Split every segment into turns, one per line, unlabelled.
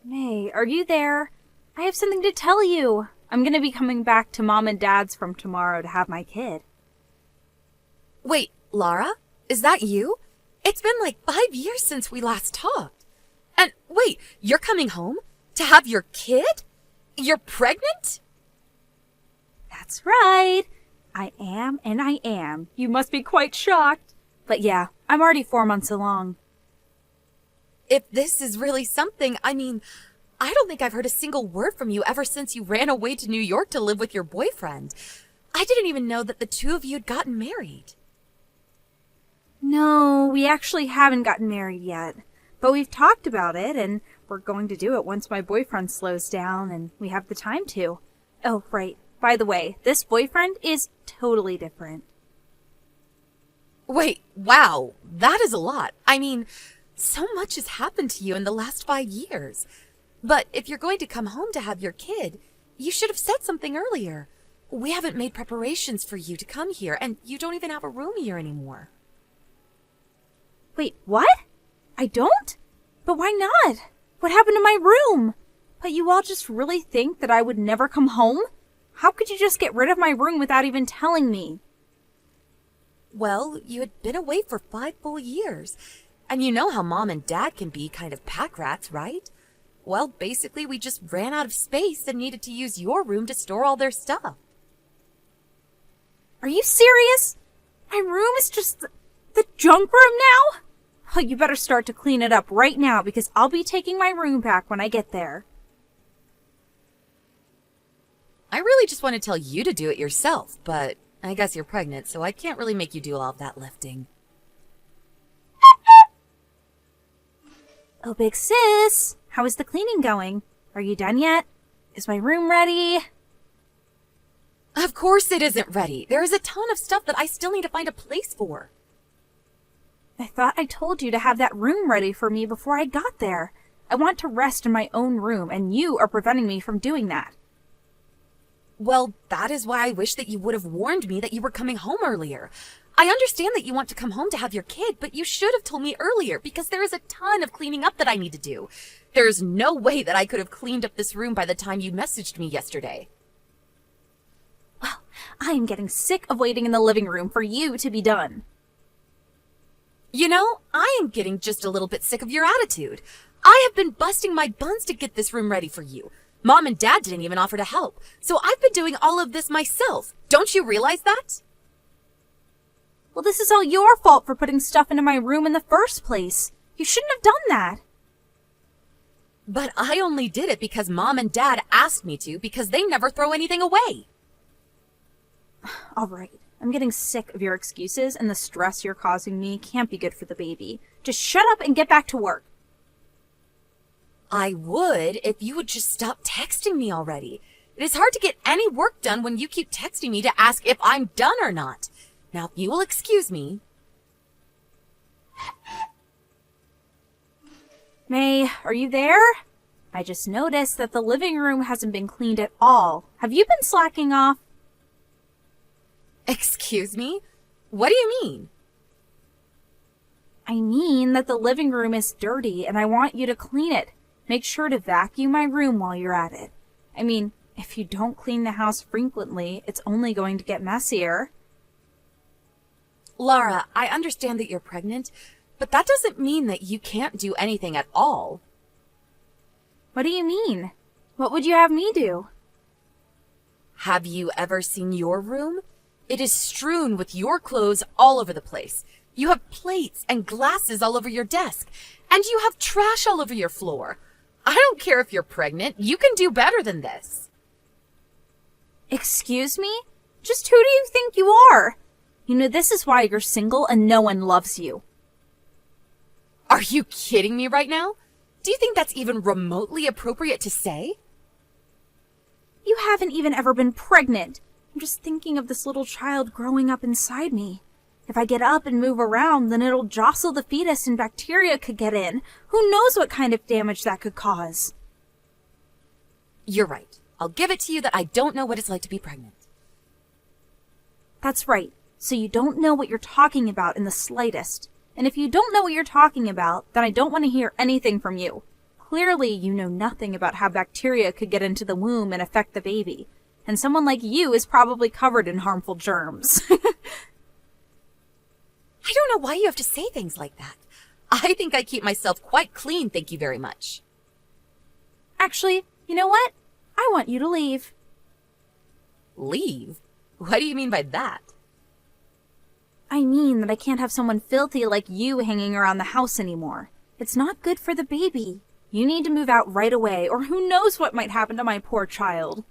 May, are you there? I have something to tell you. I'm gonna be coming back to Mom and Dad's from tomorrow to have my kid.
Wait, Lara? Is that you? It's been like 5 years since we last talked. And wait, you're coming home? To have your kid? You're pregnant?
That's right. I am and I am. You must be quite shocked. But yeah, I'm already 4 months along.
If this is really something, I don't think I've heard a single word from you ever since you ran away to New York to live with your boyfriend. I didn't even know that the two of you had gotten married.
No, we actually haven't gotten married yet. But we've talked about it, and we're going to do it once my boyfriend slows down and we have the time to. Oh, right. By the way, this boyfriend is totally different.
Wait, wow, that is a lot. So much has happened to you in the last 5 years. But if you're going to come home to have your kid, you should have said something earlier. We haven't made preparations for you to come here, and you don't even have a room here anymore.
Wait, what? I don't? But why not? What happened to my room? But you all just really think that I would never come home? How could you just get rid of my room without even telling me?
Well, you had been away for 5 full years. And you know how Mom and Dad can be kind of pack rats, right? Well, basically, we just ran out of space and needed to use your room to store all their stuff.
Are you serious? My room is just the junk room now? Oh, you better start to clean it up right now because I'll be taking my room back when I get there.
I really just want to tell you to do it yourself, but I guess you're pregnant, so I can't really make you do all of that lifting.
Oh, big sis, how is the cleaning going? Are you done yet? Is my room ready?
Of course it isn't ready. There is a ton of stuff that I still need to find a place for.
I thought I told you to have that room ready for me before I got there. I want to rest in my own room, and you are preventing me from doing that.
Well, that is why I wish that you would have warned me that you were coming home earlier. I understand that you want to come home to have your kid, but you should have told me earlier because there is a ton of cleaning up that I need to do. There is no way that I could have cleaned up this room by the time you messaged me yesterday.
Well, I am getting sick of waiting in the living room for you to be done.
You know, I am getting just a little bit sick of your attitude. I have been busting my buns to get this room ready for you. Mom and Dad didn't even offer to help, so I've been doing all of this myself. Don't you realize that?
Well, this is all your fault for putting stuff into my room in the first place. You shouldn't have done that.
But I only did it because Mom and Dad asked me to because they never throw anything away.
All right. I'm getting sick of your excuses, and the stress you're causing me can't be good for the baby. Just shut up and get back to work.
I would if you would just stop texting me already. It is hard to get any work done when you keep texting me to ask if I'm done or not. Now, if you will excuse me.
May, are you there? I just noticed that the living room hasn't been cleaned at all. Have you been slacking off?
Excuse me? What do you mean?
I mean that the living room is dirty and I want you to clean it. Make sure to vacuum my room while you're at it. I mean, if you don't clean the house frequently, it's only going to get messier.
Lara, I understand that you're pregnant, but that doesn't mean that you can't do anything at all.
What do you mean? What would you have me do?
Have you ever seen your room? It is strewn with your clothes all over the place. You have plates and glasses all over your desk, and you have trash all over your floor. I don't care if you're pregnant. You can do better than this.
Excuse me? Just who do you think you are? You know, this is why you're single and no one loves you.
Are you kidding me right now? Do you think that's even remotely appropriate to say?
You haven't even ever been pregnant. I'm just thinking of this little child growing up inside me. If I get up and move around, then it'll jostle the fetus and bacteria could get in. Who knows what kind of damage that could cause?
You're right. I'll give it to you that I don't know what it's like to be pregnant.
That's right. So you don't know what you're talking about in the slightest. And if you don't know what you're talking about, then I don't want to hear anything from you. Clearly, you know nothing about how bacteria could get into the womb and affect the baby. And someone like you is probably covered in harmful germs.
I don't know why you have to say things like that. I think I keep myself quite clean, thank you very much.
Actually, you know what? I want you to leave.
Leave? What do you mean by that?
I mean that I can't have someone filthy like you hanging around the house anymore. It's not good for the baby. You need to move out right away, or who knows what might happen to my poor child.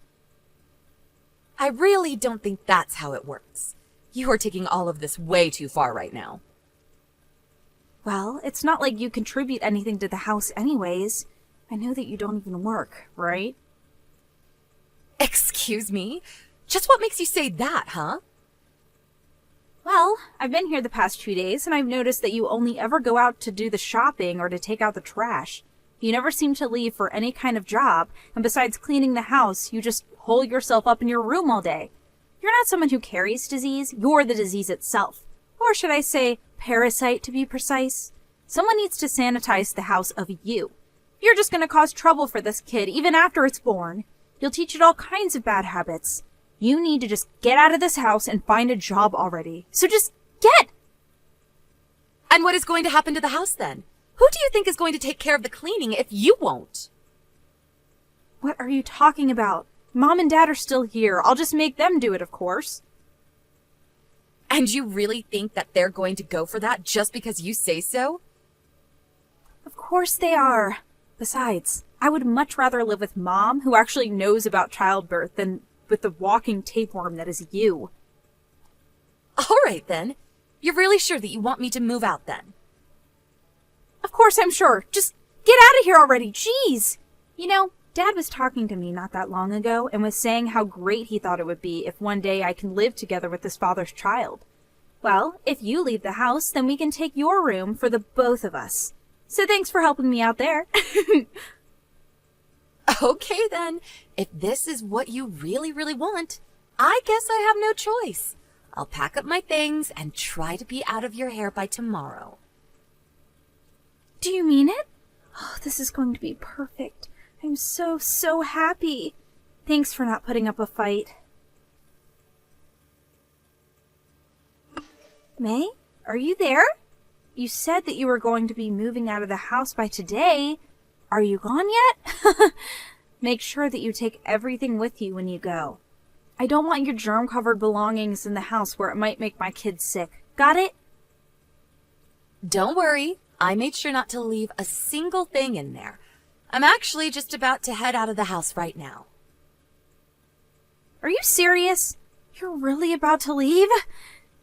I really don't think that's how it works. You are taking all of this way too far right now.
Well, it's not like you contribute anything to the house anyways. I know that you don't even work, right?
Excuse me? Just what makes you say that, huh?
Well, I've been here the past 2 days, and I've noticed that you only ever go out to do the shopping or to take out the trash. You never seem to leave for any kind of job, and besides cleaning the house, you just hole yourself up in your room all day. You're not someone who carries disease, you're the disease itself. Or should I say, parasite to be precise? Someone needs to sanitize the house of you. You're just going to cause trouble for this kid even after it's born. You'll teach it all kinds of bad habits. You need to just get out of this house and find a job already. So just get!
And what is going to happen to the house then? Who do you think is going to take care of the cleaning if you won't?
What are you talking about? Mom and Dad are still here. I'll just make them do it, of course.
And you really think that they're going to go for that just because you say so?
Of course they are. Besides, I would much rather live with Mom, who actually knows about childbirth, than with the walking tapeworm that is you.
All right, then. You're really sure that you want me to move out, then?
Of course I'm sure. Just get out of here already. Jeez. You know, Dad was talking to me not that long ago and was saying how great he thought it would be if one day I can live together with his father's child. Well, if you leave the house, then we can take your room for the both of us. So thanks for helping me out there.
Okay, then. If this is what you really, really want, I guess I have no choice. I'll pack up my things and try to be out of your hair by tomorrow.
Do you mean it? Oh, this is going to be perfect. I'm so happy. Thanks for not putting up a fight. May, are you there? You said that you were going to be moving out of the house by today. Are you gone yet? Make sure that you take everything with you when you go. I don't want your germ-covered belongings in the house where it might make my kids sick. Got it?
Don't worry. I made sure not to leave a single thing in there. I'm actually just about to head out of the house right now.
Are you serious? You're really about to leave?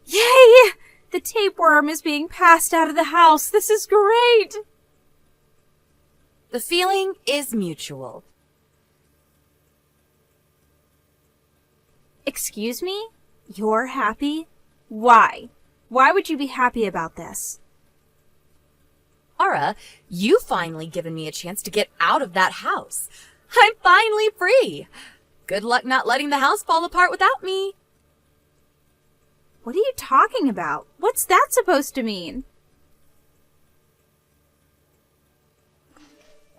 Yay! The tapeworm is being passed out of the house. This is great!
The feeling is mutual.
Excuse me? You're happy? Why? Why would you be happy about this?
Aura, you finally given me a chance to get out of that house. I'm finally free. Good luck not letting the house fall apart without me.
What are you talking about? What's that supposed to mean?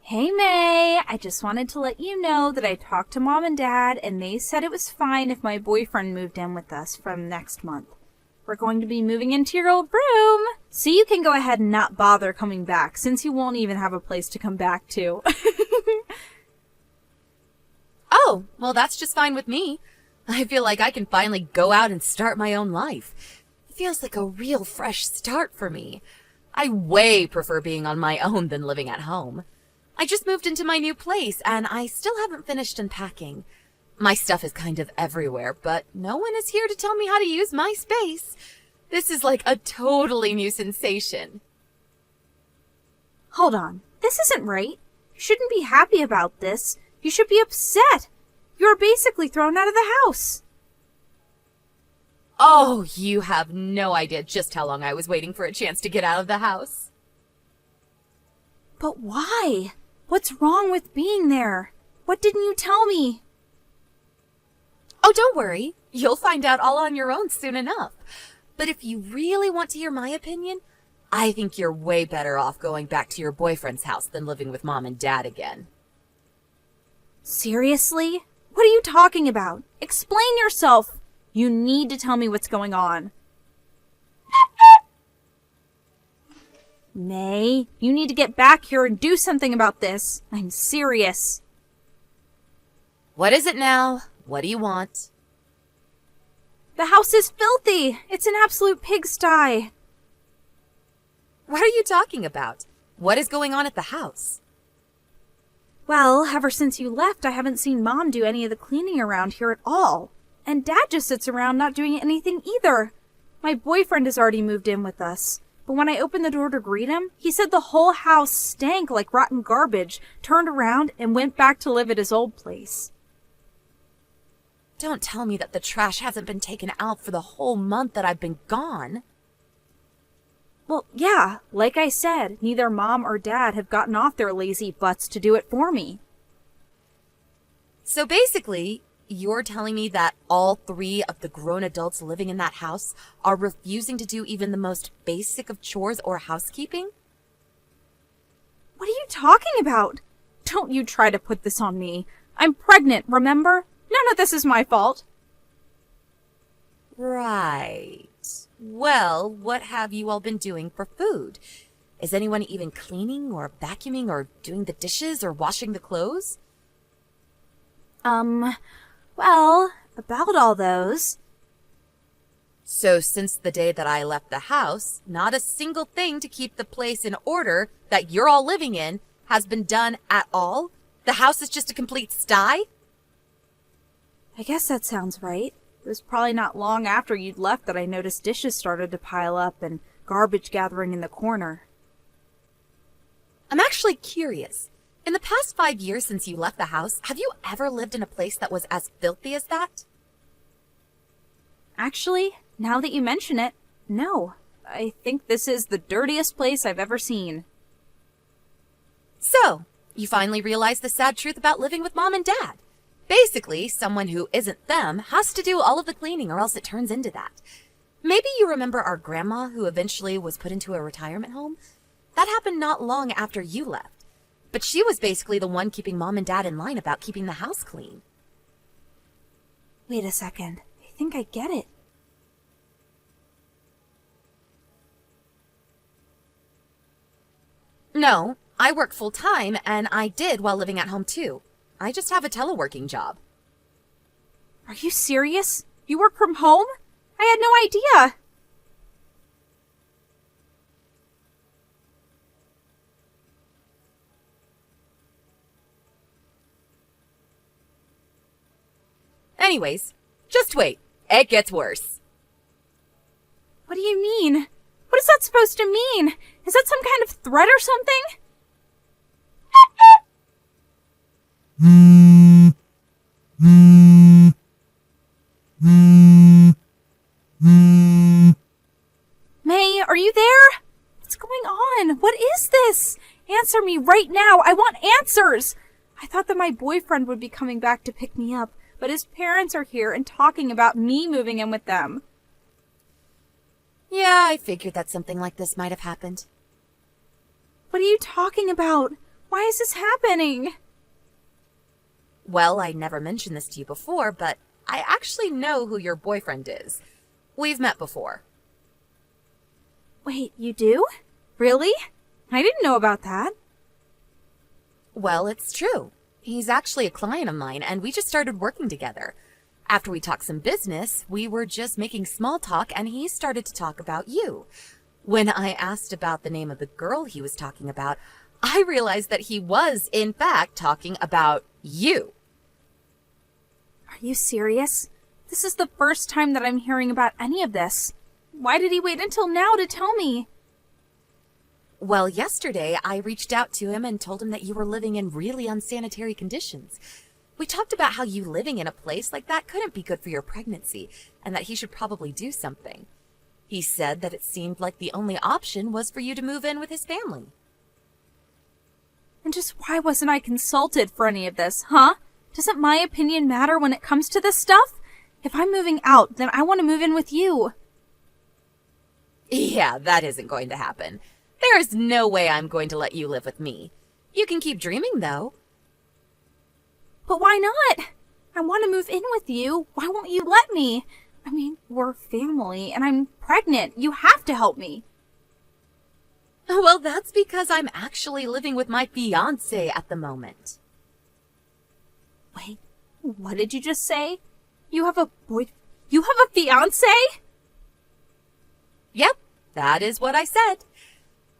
Hey, May, I just wanted to let you know that I talked to Mom and Dad, and they said it was fine if my boyfriend moved in with us from next month. We're going to be moving into your old room, so you can go ahead and not bother coming back, since you won't even have a place to come back to.
Oh, well, that's just fine with me. I feel like I can finally go out and start my own life. It feels like a real fresh start for me. I way prefer being on my own than living at home. I just moved into my new place, and I still haven't finished unpacking. My stuff is kind of everywhere, but no one is here to tell me how to use my space. This is like a totally new sensation.
Hold on. This isn't right. You shouldn't be happy about this. You should be upset. You're basically thrown out of the house.
Oh, you have no idea just how long I was waiting for a chance to get out of the house.
But why? What's wrong with being there? What didn't you tell me?
Oh, don't worry. You'll find out all on your own soon enough. But if you really want to hear my opinion, I think you're way better off going back to your boyfriend's house than living with Mom and Dad again.
Seriously? What are you talking about? Explain yourself. You need to tell me what's going on. May, you need to get back here and do something about this. I'm serious.
What is it now? What do you want?
The house is filthy. It's an absolute pigsty.
What are you talking about? What is going on at the house?
Well, ever since you left, I haven't seen Mom do any of the cleaning around here at all. And Dad just sits around not doing anything either. My boyfriend has already moved in with us. But when I opened the door to greet him, he said the whole house stank like rotten garbage, turned around, and went back to live at his old place.
Don't tell me that the trash hasn't been taken out for the whole month that I've been gone.
Well, yeah, like I said, neither Mom or Dad have gotten off their lazy butts to do it for me.
So basically, you're telling me that all 3 of the grown adults living in that house are refusing to do even the most basic of chores or housekeeping?
What are you talking about? Don't you try to put this on me. I'm pregnant, remember? None of this is my fault.
Right. Well, what have you all been doing for food? Is anyone even cleaning or vacuuming or doing the dishes or washing the clothes?
Well, about all those.
So since the day that I left the house, not a single thing to keep the place in order that you're all living in has been done at all? The house is just a complete sty?
I guess that sounds right. It was probably not long after you'd left that I noticed dishes started to pile up and garbage gathering in the corner.
I'm actually curious. In the past 5 years since you left the house, have you ever lived in a place that was as filthy as that?
Actually, now that you mention it, no. I think this is the dirtiest place I've ever seen.
So, you finally realized the sad truth about living with Mom and Dad. Basically, someone who isn't them has to do all of the cleaning or else it turns into that. Maybe you remember our grandma who eventually was put into a retirement home? That happened not long after you left. But she was basically the one keeping Mom and Dad in line about keeping the house clean.
Wait a second. I think I get it.
No, I work full-time, and I did while living at home too. I just have a teleworking job.
Are you serious? You work from home? I had no idea.
Anyways, just wait. It gets worse.
What do you mean? What is that supposed to mean? Is that some kind of threat or something? May, are you there? What's going on? What is this? Answer me right now. I want answers. I thought that my boyfriend would be coming back to pick me up, but his parents are here and talking about me moving in with them.
Yeah, I figured that something like this might have happened.
What are you talking about? Why is this happening?
Well, I never mentioned this to you before, but I actually know who your boyfriend is. We've met before.
Wait, you do? Really? I didn't know about that.
Well, it's true. He's actually a client of mine, and we just started working together. After we talked some business, we were just making small talk, and he started to talk about you. When I asked about the name of the girl he was talking about, I realized that he was, in fact, talking about you.
Are you serious? This is the first time that I'm hearing about any of this. Why did he wait until now to tell me?
Well, yesterday I reached out to him and told him that you were living in really unsanitary conditions. We talked about how you living in a place like that couldn't be good for your pregnancy, and that he should probably do something. He said that it seemed like the only option was for you to move in with his family.
And just why wasn't I consulted for any of this, huh? Doesn't my opinion matter when it comes to this stuff? If I'm moving out, then I want to move in with you.
Yeah, that isn't going to happen. There's no way I'm going to let you live with me. You can keep dreaming, though.
But why not? I want to move in with you. Why won't you let me? I mean, we're family, and I'm pregnant. You have to help me.
Well, that's because I'm actually living with my fiancé at the moment.
Wait, what did you just say? You have a You have a fiancé?
Yep, that is what I said.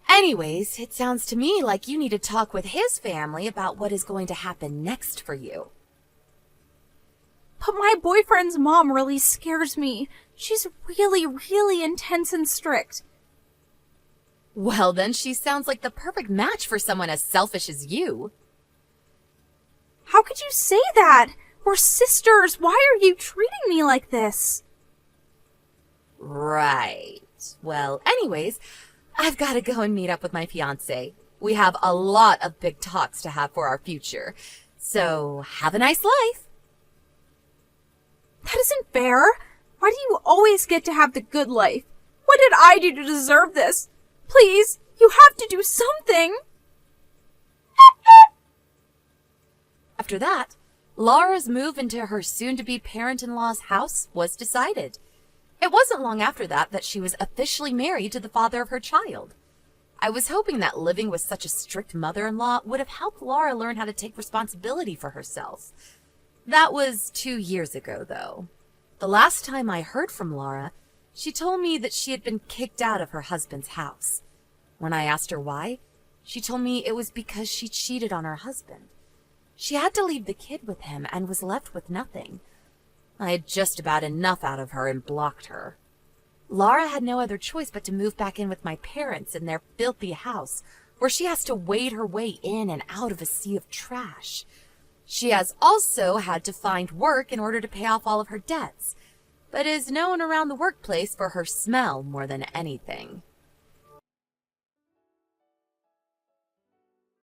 Anyways, it sounds to me like you need to talk with his family about what is going to happen next for you.
But my boyfriend's mom really scares me. She's really, really intense and strict.
Well, then she sounds like the perfect match for someone as selfish as you.
How could you say that? We're sisters. Why are you treating me like this?
Right. Well, anyways, I've got to go and meet up with my fiancé. We have a lot of big talks to have for our future. So, have a nice life.
That isn't fair. Why do you always get to have the good life? What did I do to deserve this? Please, you have to do something.
After that, Laura's move into her soon-to-be parent-in-law's house was decided. It wasn't long after that she was officially married to the father of her child. I was hoping that living with such a strict mother-in-law would have helped Laura learn how to take responsibility for herself. That was 2 years ago, though. The last time I heard from Laura, she told me that she had been kicked out of her husband's house. When I asked her why, she told me it was because she cheated on her husband. She had to leave the kid with him and was left with nothing. I had just about enough out of her and blocked her. Laura had no other choice but to move back in with my parents in their filthy house, where she has to wade her way in and out of a sea of trash. She has also had to find work in order to pay off all of her debts, but is known around the workplace for her smell more than anything.